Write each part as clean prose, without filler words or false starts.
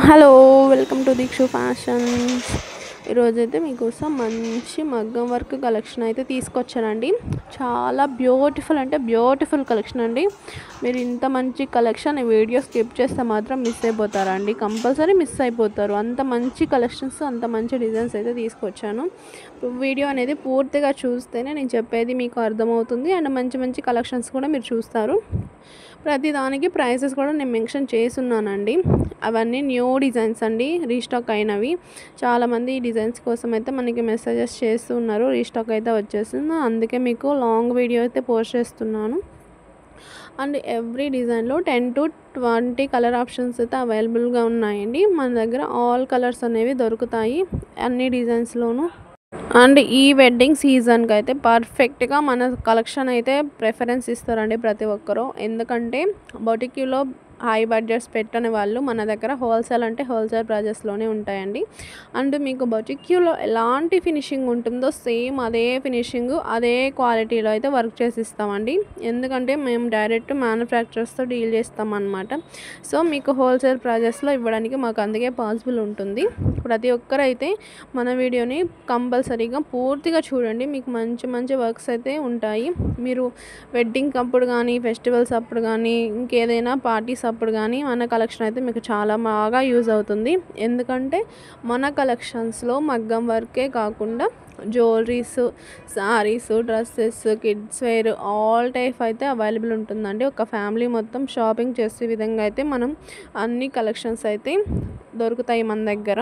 Hello, welcome to Deekshu fashions. ఈరోజైతే మీకోసం మంచి మగ్గం వర్క్ కలెక్షన్ అయితే తీసుకొచ్చానండి. చాలా బ్యూటిఫుల్ అంటే బ్యూటిఫుల్ కలెక్షన్ అండి. మీరు ఇంత మంచి కలెక్షన్ వీడియో స్కిప్ చేస్తే మాత్రం మిస్ అయిపోతారండి. కంపల్సరీ మిస్ అయిపోతారు. అంత మంచి కలెక్షన్స్, అంత మంచి డిజైన్స్ అయితే తీసుకొచ్చాను. వీడియో అనేది పూర్తిగా చూస్తేనే నేను చెప్పేది మీకు అర్థమవుతుంది. అండ్ మంచి మంచి కలెక్షన్స్ కూడా మీరు చూస్తారు. ప్రతి దానికి ప్రైసెస్ కూడా నేను మెన్షన్ చేస్తున్నానండి. అవన్నీ న్యూ డిజైన్స్ అండి, రీస్టాక్ అయినవి. చాలామంది ఈ డిజైన్స్ కోసం అయితే మనకి మెసేజెస్ చేస్తున్నారు. రీస్టాక్ అయితే వచ్చేసింది, అందుకే మీకు లాంగ్ వీడియో అయితే పోస్ట్ చేస్తున్నాను. అండ్ ఎవ్రీ డిజైన్లో 10 to 20 కలర్ ఆప్షన్స్ అయితే అవైలబుల్గా ఉన్నాయండి. మన దగ్గర ఆల్ కలర్స్ అనేవి దొరుకుతాయి అన్ని డిజైన్స్లోనూ. అండ్ ఈ వెడ్డింగ్ సీజన్కి అయితే పర్ఫెక్ట్గా మన కలెక్షన్ అయితే ప్రిఫరెన్స్ ఇస్తారండి ప్రతి ఒక్కరూ. ఎందుకంటే బొటిక్లో హై బడ్జెట్స్ పెట్టని వాళ్ళు మన దగ్గర హోల్సేల్ అంటే హోల్సేల్ ప్రైజెస్లోనే ఉంటాయండి. అండ్ మీకు బొటిక్లో ఎలాంటి ఫినిషింగ్ ఉంటుందో సేమ్ అదే ఫినిషింగ్ అదే క్వాలిటీలో అయితే వర్క్ చేసి ఇస్తామండి. ఎందుకంటే మేము డైరెక్ట్ మ్యానుఫ్యాక్చరర్స్తో డీల్ చేస్తామన్నమాట. సో మీకు హోల్సేల్ ప్రైజెస్లో ఇవ్వడానికి మాకు అందుకే పాసిబుల్ ఉంటుంది. ప్రతి ఒక్కరైతే మన వీడియోని కంపల్సరీగా పూర్తిగా చూడండి. మీకు మంచి మంచి వర్క్స్ అయితే ఉంటాయి. మీరు వెడ్డింగ్ అప్పుడు కానీ, ఫెస్టివల్స్ అప్పుడు కానీ, ఇంకేదైనా పార్టీస్ అప్పుడు కానీ మన కలెక్షన్ అయితే మీకు చాలా బాగా యూజ్ అవుతుంది. ఎందుకంటే మన కలెక్షన్స్లో మగ్గం వర్కే కాకుండా jewelleries, sarees, dresses, kids wear all type అయితే అవైలబుల్ ఉంటుందండి. ఒక ఫ్యామిలీ మొత్తం షాపింగ్ చేసే విధంగా అయితే మనం అన్ని కలెక్షన్స్ అయితే దొరుకుతాయి మన దగ్గర.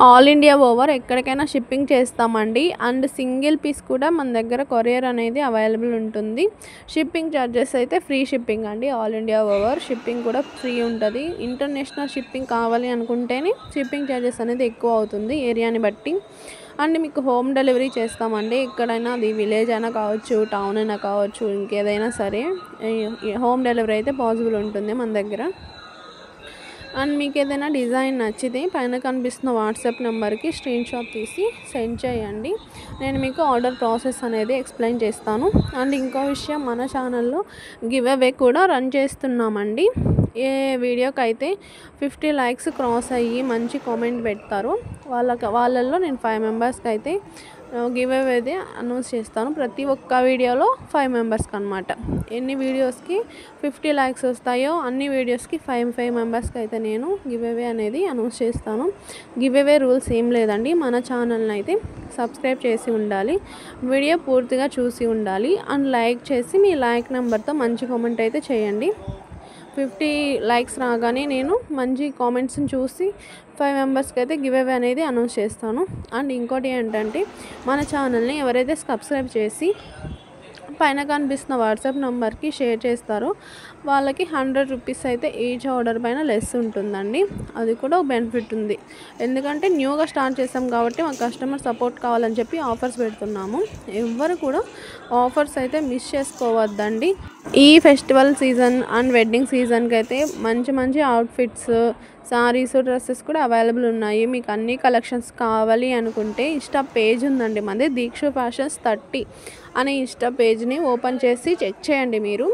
ఆల్ ఇండియా ఓవర్ ఎక్కడికైనా షిప్పింగ్ చేస్తామండి. అండ్ సింగిల్ పీస్ కూడా మన దగ్గర కొరియర్ అనేది అవైలబుల్ ఉంటుంది. షిప్పింగ్ ఛార్జెస్ అయితే ఫ్రీ షిప్పింగ్ అండి. ఆల్ ఇండియా ఓవర్ షిప్పింగ్ కూడా ఫ్రీ ఉంటుంది. ఇంటర్నేషనల్ షిప్పింగ్ కావాలి అనుకుంటేనే షిప్పింగ్ ఛార్జెస్ అనేది ఎక్కువ అవుతుంది ఏరియాని బట్టి. అండ్ మీకు హోమ్ డెలివరీ చేస్తామండి. ఎక్కడైనా అది విలేజ్ అయినా కావచ్చు, టౌన్ అయినా కావచ్చు, ఇంకేదైనా సరే హోమ్ డెలివరీ అయితే పాసిబుల్ ఉంటుంది మన దగ్గర. అండ్ మీకు ఏదైనా డిజైన్ నచ్చితే పైన కనిపిస్తున్న వాట్సాప్ నెంబర్కి స్క్రీన్ షాట్ తీసి సెండ్ చేయండి. నేను మీకు ఆర్డర్ ప్రాసెస్ అనేది ఎక్స్ప్లెయిన్ చేస్తాను. అండ్ ఇంకో విషయం, మన ఛానల్లో గివ్ అవే కూడా రన్ చేస్తున్నామండి. ఏ వీడియోకి అయితే 50 లైక్స్ క్రాస్ అయ్యి మంచి కామెంట్ పెడతారో వాళ్ళల్లో నేను 5 మెంబర్స్కి అయితే గివ్ అవే అయితే అనౌన్స్ చేస్తాను. ప్రతి ఒక్క వీడియోలో 5 మెంబర్స్కి అనమాట. ఎన్ని వీడియోస్కి 50 లైక్స్ వస్తాయో అన్ని వీడియోస్కి 5 మెంబర్స్కి అయితే నేను గివ్ అవే అనేది అనౌన్స్ చేస్తాను. గివ్ అవే రూల్స్ ఏం లేదండి. మన ఛానల్ని అయితే సబ్స్క్రైబ్ చేసి ఉండాలి, వీడియో పూర్తిగా చూసి ఉండాలి, అండ్ లైక్ చేసి మీ లైక్ నెంబర్తో మంచి కామెంట్ అయితే చేయండి. 50 లైక్స్ రాగానే నేను మంచి కామెంట్స్ని చూసి 5 మెంబర్స్కి అయితే గివ్ అవే అనేది అనౌన్స్ చేస్తాను. అండ్ ఇంకోటి ఏంటంటే, మన ఛానల్ని ఎవరైతే సబ్స్క్రైబ్ చేసి పైన కనిపిస్తున్న వాట్సాప్ నెంబర్కి షేర్ చేస్తారో వాళ్ళకి 100 రూపీస్ అయితే ఈచ్ ఆర్డర్ పైన లెస్ ఉంటుందండి. అది కూడా ఒక బెనిఫిట్ ఉంది. ఎందుకంటే న్యూగా స్టార్ట్ చేస్తాం కాబట్టి మా కస్టమర్ సపోర్ట్ కావాలని చెప్పి ఆఫర్స్ పెడుతున్నాము. ఎవ్వరు కూడా ఆఫర్స్ అయితే మిస్ చేసుకోవద్దండి. ఈ ఫెస్టివల్ సీజన్ అండ్ వెడ్డింగ్ సీజన్కి అయితే మంచి మంచి అవుట్ఫిట్స్, సారీస్, డ్రెస్సెస్ కూడా అవైలబుల్ ఉన్నాయి. మీకు అన్ని కలెక్షన్స్ కావాలి అనుకుంటే ఇన్స్టా పేజ్ ఉందండి మాది, దీక్షు ఫ్యాషన్స్ 30 అనే ఇన్స్టా పేజ్ని ఓపెన్ చేసి చెక్ చేయండి మీరు.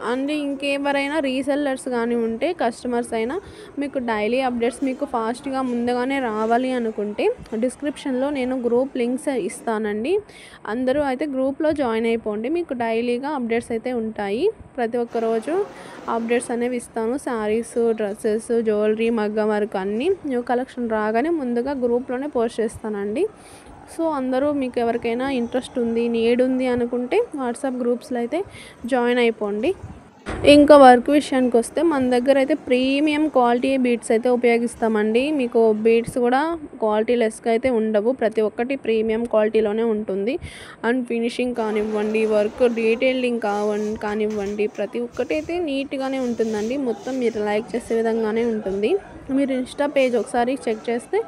అండ్ ఇంకెవరైనా రీసెల్లర్స్ కానీ ఉంటే, కస్టమర్స్ అయినా మీకు డైలీ అప్డేట్స్ మీకు ఫాస్ట్గా ముందుగానే రావాలి అనుకుంటే డిస్క్రిప్షన్లో నేను గ్రూప్ లింక్స్ ఇస్తానండి. అందరూ అయితే గ్రూప్లో జాయిన్ అయిపోండి. మీకు డైలీగా అప్డేట్స్ అయితే ఉంటాయి. ప్రతి ఒక్క రోజు అప్డేట్స్ అనేవి ఇస్తాను. శారీస్, డ్రెస్సెస్, జ్యువెలరీ, మగ్గం వర్క్ అన్నీ న్యూ కలెక్షన్ రాగానే ముందుగా గ్రూప్లోనే పోస్ట్ చేస్తానండి. సో అందరూ మీకు ఎవరికైనా ఇంట్రెస్ట్ ఉంది, నీడ్ ఉంది అనుకుంటే వాట్సాప్ గ్రూప్స్లో అయితే జాయిన్ అయిపోండి. ఇంకా వర్క్ విషయానికి వస్తే మన దగ్గర అయితే ప్రీమియం క్వాలిటీ బీడ్స్ అయితే ఉపయోగిస్తామండి. మీకు బీడ్స్ కూడా క్వాలిటీ లెస్గా అయితే ఉండవు. ప్రతి ఒక్కటి ప్రీమియం క్వాలిటీలోనే ఉంటుంది. అండ్ ఫినిషింగ్ కానివ్వండి, వర్క్ డీటెయిలింగ్ కానివ్వండి, ప్రతి ఒక్కటి అయితే నీట్గానే ఉంటుందండి. మొత్తం మీరు లైక్ చేసే విధంగానే ఉంటుంది. మీరు ఇన్స్టా పేజ్ ఒకసారి చెక్ చేస్తే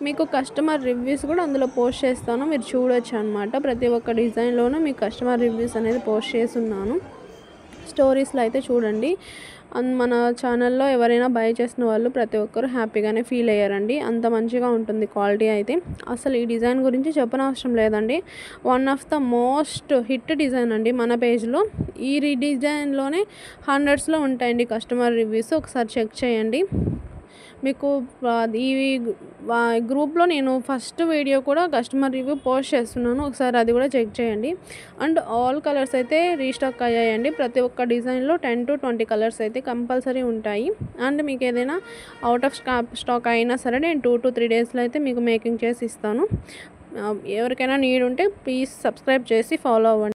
మీకు కస్టమర్ రివ్యూస్ కూడా అందులో పోస్ట్ చేస్తాను, మీరు చూడొచ్చు అనమాట. ప్రతి ఒక్క డిజైన్లోనూ మీకు కస్టమర్ రివ్యూస్ అనేది పోస్ట్ చేస్తున్నాను. స్టోరీస్లో అయితే చూడండి. మన ఛానల్లో ఎవరైనా బై చేసిన వాళ్ళు ప్రతి ఒక్కరు హ్యాపీగానే ఫీల్ అయ్యారండి. అంత మంచిగా ఉంటుంది క్వాలిటీ అయితే. అసలు ఈ డిజైన్ గురించి చెప్పనవసరం లేదండి. One of the most hit design అండి మన పేజ్లో. ఈ డిజైన్లోనే హండ్రెడ్స్లో ఉంటాయండి కస్టమర్ రివ్యూస్. ఒకసారి చెక్ చేయండి. మీకు ఈ గ్రూప్లో నేను ఫస్ట్ వీడియో కూడా కస్టమర్ రివ్యూ పోస్ట్ చేస్తున్నాను, ఒకసారి అది కూడా చెక్ చేయండి. అండ్ ఆల్ కలర్స్ అయితే రీస్టాక్ అయ్యాయండి. ప్రతి ఒక్క డిజైన్లో 10 to 20 కలర్స్ అయితే కంపల్సరీ ఉంటాయి. అండ్ మీకు ఏదైనా అవుట్ ఆఫ్ స్టాక్ అయినా సరే నేను 2 to 3 డేస్లో అయితే మీకు మేకింగ్ చేసి ఇస్తాను. ఎవరికైనా నీడ్ ఉంటే ప్లీజ్ సబ్స్క్రైబ్ చేసి ఫాలో అవ్వండి.